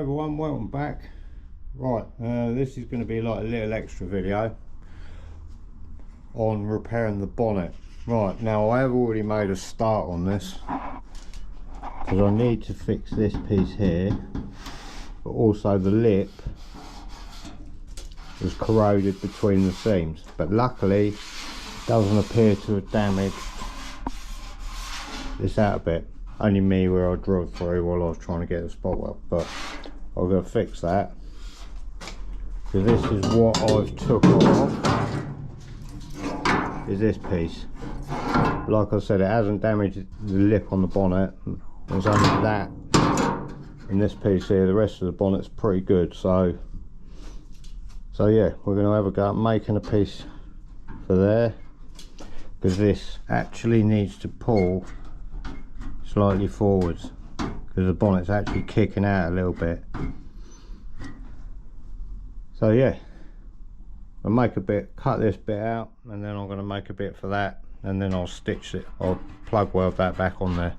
Hi everyone, welcome back. Right, this is going to be like a little extra video on repairing the bonnet. Right, now I have already made a start on this because I need to fix this piece here, but also the lip was corroded between the seams, but luckily it doesn't appear to have damaged this outer bit. Only me where I drilled through while I was trying to get the spot weld, but I'm going to fix that. So this is what I've took off, is this piece. Like I said, it hasn't damaged the lip on the bonnet. There's only that in this piece here. The rest of the bonnet's pretty good. So yeah, we're going to have a go at making a piece for there, because this actually needs to pull slightly forwards because the bonnet's actually kicking out a little bit. So yeah, I'll make a bit, cut this bit out, and then I'm going to make a bit for that, and then I'll stitch it, I'll plug weld that back on there.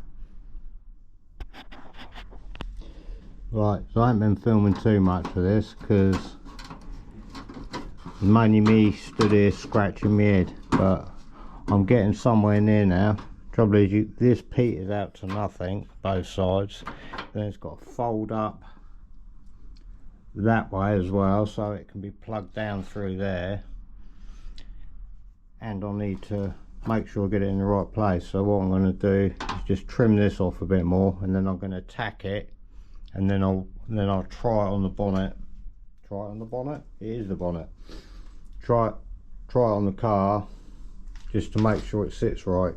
Right, so I haven't been filming too much for this because mainly me stood here scratching my head, but I'm getting somewhere near now. Trouble is, this peters out to nothing, both sides. Then it's got to fold up that way as well, so it can be plugged down through there. And I'll need to make sure I get it in the right place. So what I'm going to do is just trim this off a bit more, and then I'm going to tack it, and then I'll try it on the bonnet. Try it on the bonnet? It is the bonnet. Try it on the car, just to make sure it sits right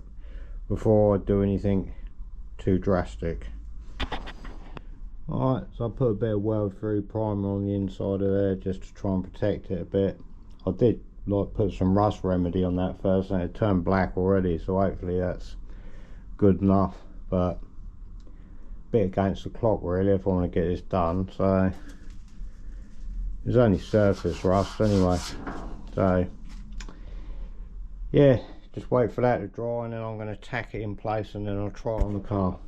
before I do anything too drastic. Alright, so I put a bit of weld through primer on the inside of there just to try and protect it a bit. I did like put some rust remedy on that first, and it turned black already, so hopefully that's good enough, but a bit against the clock really if I want to get this done. So there's only surface rust anyway, so yeah, just wait for that to dry, and then I'm going to tack it in place, and then I'll try it on the car.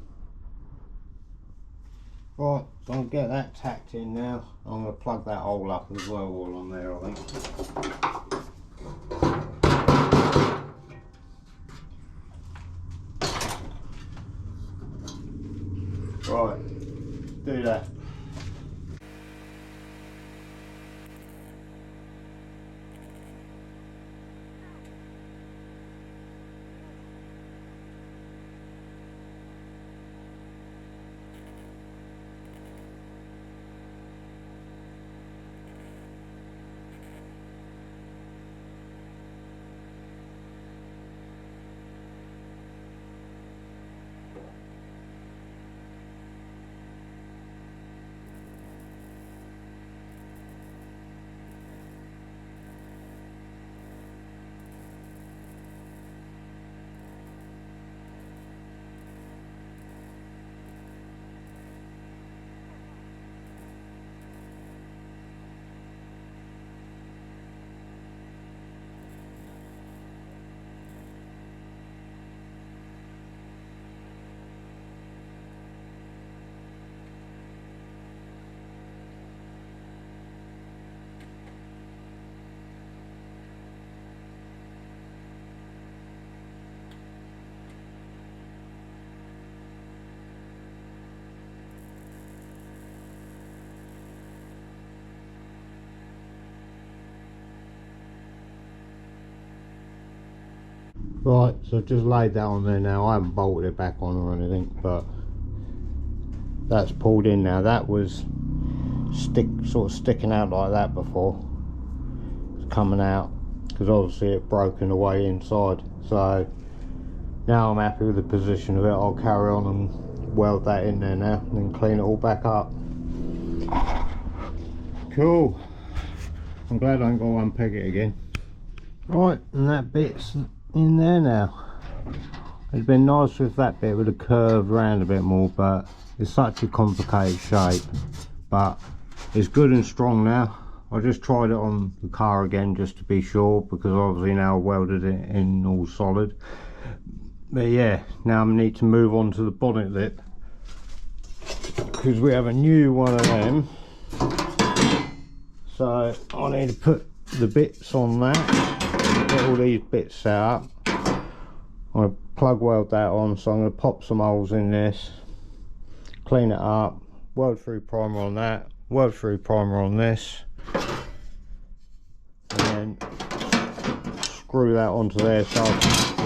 Right, so I'll get that tacked in now. I'm going to plug that hole up as well while I'm there, I think. Right, do that. Right, so I've just laid that on there now. I haven't bolted it back on or anything, but that's pulled in now. That was sort of sticking out like that before. It's coming out because obviously it broken away inside. So now I'm happy with the position of it. I'll carry on and weld that in there now, and then clean it all back up. Cool. I'm glad I ain't got to unpeg it again. Right, and that bit's in there now. It'd been nice if that bit would have curved around a bit more, but it's such a complicated shape. But it's good and strong now. I just tried it on the car again just to be sure, because obviously now I welded it in all solid. But yeah, now I need to move on to the bonnet lip. because we have a new one of them. So I need to put the bits on that, get all these bits set up. I'm going to plug weld that on, so I'm going to pop some holes in this, clean it up, weld through primer on that, weld through primer on this, and then screw that onto there so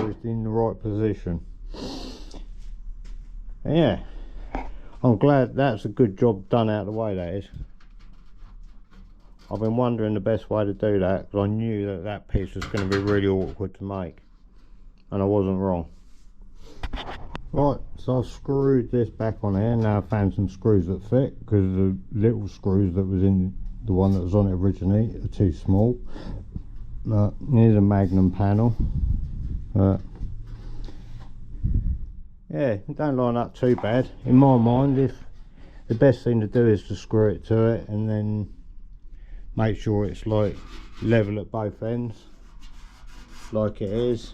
it's in the right position. And yeah, I'm glad that's a good job done out of the way, that is. I've been wondering the best way to do that because I knew that that piece was going to be really awkward to make, and I wasn't wrong. Right, so I've screwed this back on here. Now I've found some screws that fit, because the little screws that was in the one that was on it originally are too small. Here's a magnum panel. Yeah, it don't line up too bad in my mind. If the best thing to do is to screw it to it and then make sure it's like level at both ends like it is,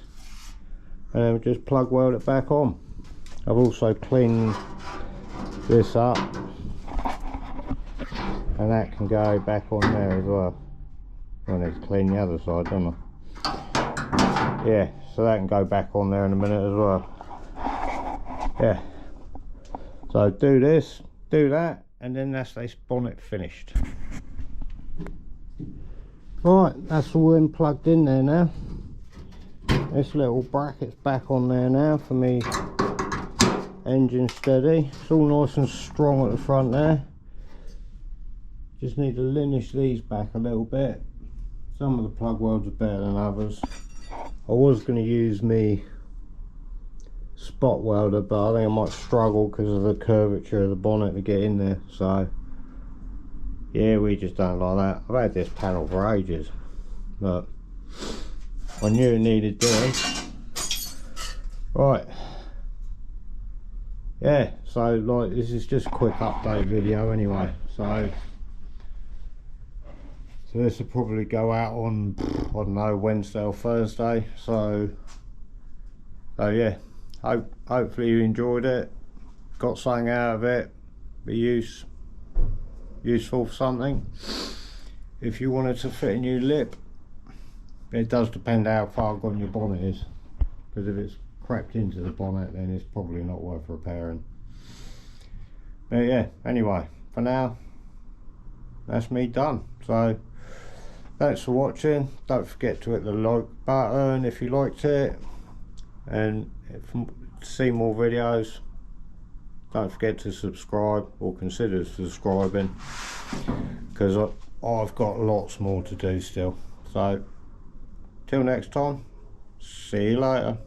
and then just plug weld it back on. I've also cleaned this up, and that can go back on there as well. I need to clean the other side, don't I? Yeah, so that can go back on there in a minute as well. Yeah, so do this, do that, and then that's this bonnet finished. Right, that's all in plugged in there now. This little bracket's back on there now for me engine steady. It's all nice and strong at the front there. Just need to linish these back a little bit. Some of the plug welds are better than others. I was going to use me spot welder, but I think I might struggle because of the curvature of the bonnet to get in there. So yeah, we just don't like that. I've had this panel for ages, but I knew it needed doing. Right, yeah, so like this is just a quick update video anyway. So this will probably go out on, I don't know, Wednesday or Thursday. So yeah, hopefully you enjoyed it, got something out of it, be useful for something. If you wanted to fit a new lip, it does depend how far gone your bonnet is, because if it's crept into the bonnet then it's probably not worth repairing. But yeah, anyway, for now that's me done. So thanks for watching. Don't forget to hit the like button if you liked it, and to see more videos, don't forget to subscribe, or consider subscribing, because I've got lots more to do still. So till next time, see you later.